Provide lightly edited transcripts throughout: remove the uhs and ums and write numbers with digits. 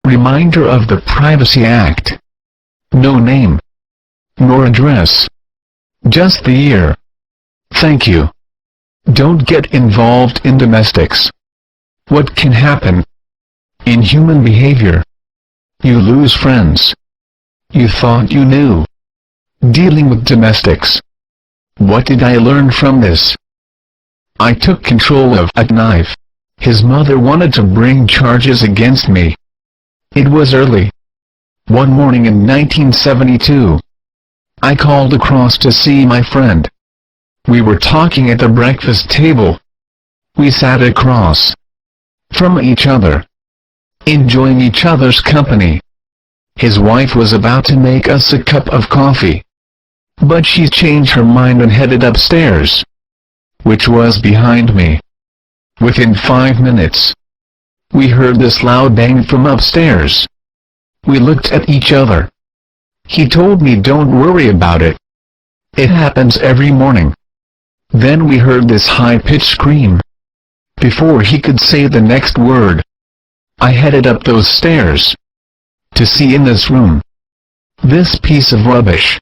Reminder of the Privacy Act. No name. Nor address. Just the year. Thank you. Don't get involved in domestics. What can happen? In human behavior. You lose friends. You thought you knew. Dealing with domestics. What did I learn from this? I took control of a knife. His mother wanted to bring charges against me. It was early. One morning in 1972. I called across to see my friend. We were talking at the breakfast table. We sat across from each other, enjoying each other's company. His wife was about to make us a cup of coffee, but she changed her mind and headed upstairs, which was behind me. Within 5 minutes, we heard this loud bang from upstairs. We looked at each other. He told me, "Don't worry about it. It happens every morning." Then we heard this high-pitched scream. Before he could say the next word, I headed up those stairs to see in this room this piece of rubbish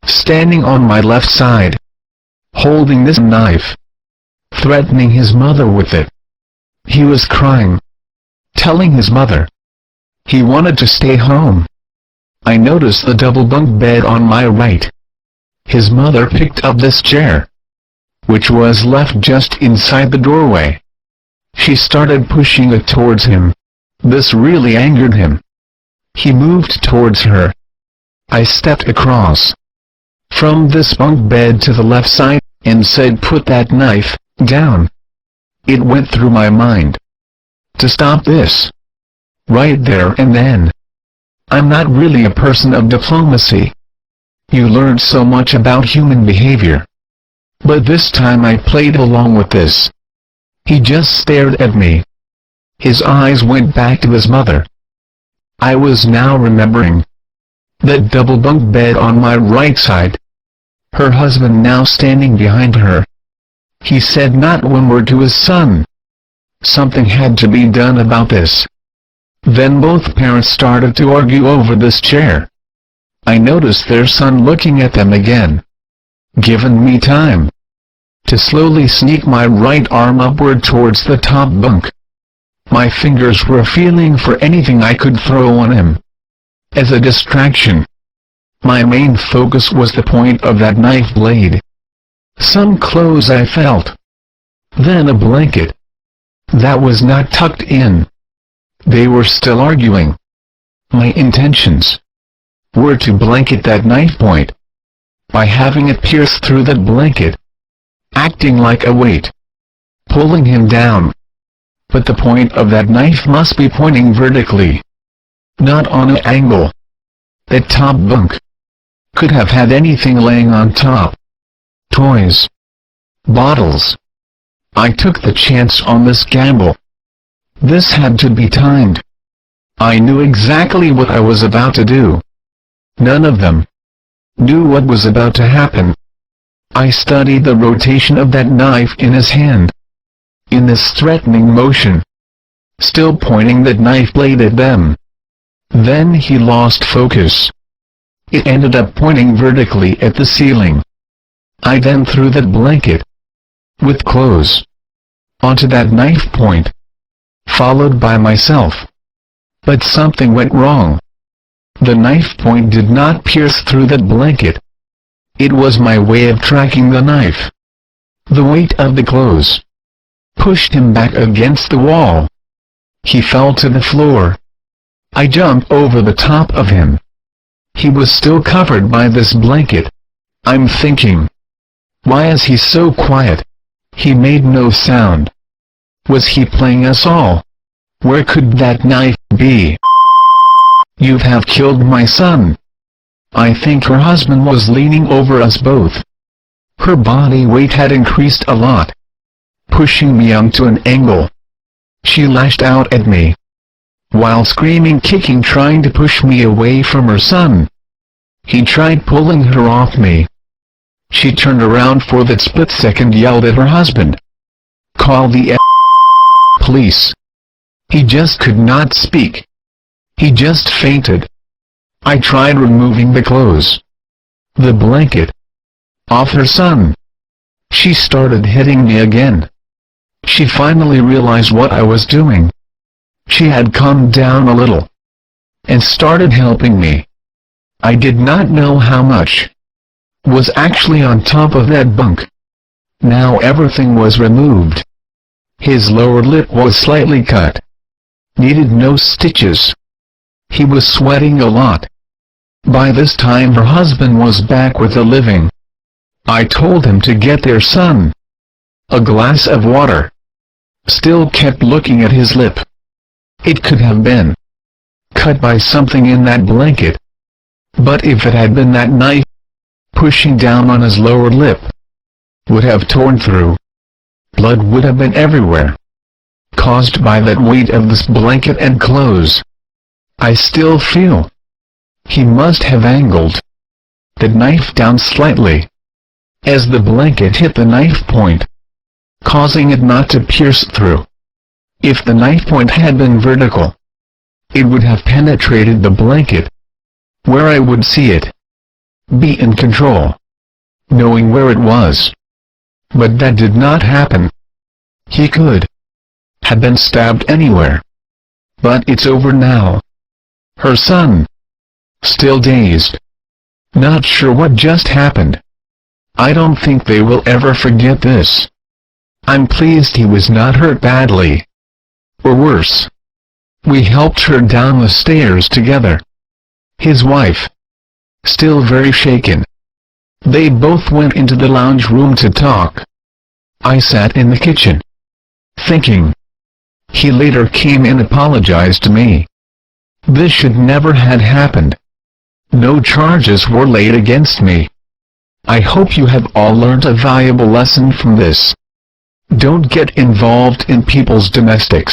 standing on my left side, holding this knife, threatening his mother with it. He was crying, telling his mother he wanted to stay home. I noticed the double bunk bed on my right. His mother picked up this chair, which was left just inside the doorway. She started pushing it towards him. This really angered him. He moved towards her. I stepped across from this bunk bed to the left side, and said, "Put that knife down." It went through my mind to stop this right there and then. I'm not really a person of diplomacy. You learn so much about human behavior. But this time I played along with this. He just stared at me. His eyes went back to his mother. I was now remembering that double bunk bed on my right side. Her husband now standing behind her. He said not one word to his son. Something had to be done about this. Then both parents started to argue over this chair. I noticed their son looking at them again. Given me time to slowly sneak my right arm upward towards the top bunk. My fingers were feeling for anything I could throw on him as a distraction. My main focus was the point of that knife blade. Some clothes I felt. Then a blanket that was not tucked in. They were still arguing. My intentions were to blanket that knife point by having it pierce through that blanket, acting like a weight, pulling him down. But the point of that knife must be pointing vertically, not on an angle. That top bunk could have had anything laying on top. Toys, bottles. I took the chance on this gamble. This had to be timed. I knew exactly what I was about to do. None of them knew what was about to happen. I studied the rotation of that knife in his hand. In this threatening motion, still pointing that knife blade at them. Then he lost focus. It ended up pointing vertically at the ceiling. I then threw that blanket with clothes onto that knife point, followed by myself. But something went wrong. The knife point did not pierce through that blanket. It was my way of tracking the knife. The weight of the clothes pushed him back against the wall. He fell to the floor. I jumped over the top of him. He was still covered by this blanket. I'm thinking, why is he so quiet? He made no sound. Was he playing us all? Where could that knife be? You have killed my son. I think her husband was leaning over us both. Her body weight had increased a lot, pushing me onto an angle. She lashed out at me, while screaming, kicking, trying to push me away from her son. He tried pulling her off me. She turned around for that split second, yelled at her husband, "Call the police." He just could not speak. He just fainted. I tried removing the clothes, the blanket, off her son. She started hitting me again. She finally realized what I was doing. She had calmed down a little and started helping me. I did not know how much was actually on top of that bunk. Now everything was removed. His lower lip was slightly cut. Needed no stitches. He was sweating a lot. By this time her husband was back with the living. I told him to get their son a glass of water. Still kept looking at his lip. It could have been cut by something in that blanket. But if it had been that knife pushing down on his lower lip, would have torn through. Blood would have been everywhere, caused by that weight of this blanket and clothes. I still feel he must have angled the knife down slightly as the blanket hit the knife point, causing it not to pierce through. If the knife point had been vertical, it would have penetrated the blanket, where I would see it. Be in control, knowing where it was. But that did not happen. He could have been stabbed anywhere. But it's over now. Her son, still dazed, not sure what just happened. I don't think they will ever forget this. I'm pleased he was not hurt badly. Or worse. We helped her down the stairs together. His wife, still very shaken. They both went into the lounge room to talk. I sat in the kitchen, thinking. He later came and apologized to me. This should never had happened. No charges were laid against me. I hope you have all learned a valuable lesson from this. Don't get involved in people's domestics.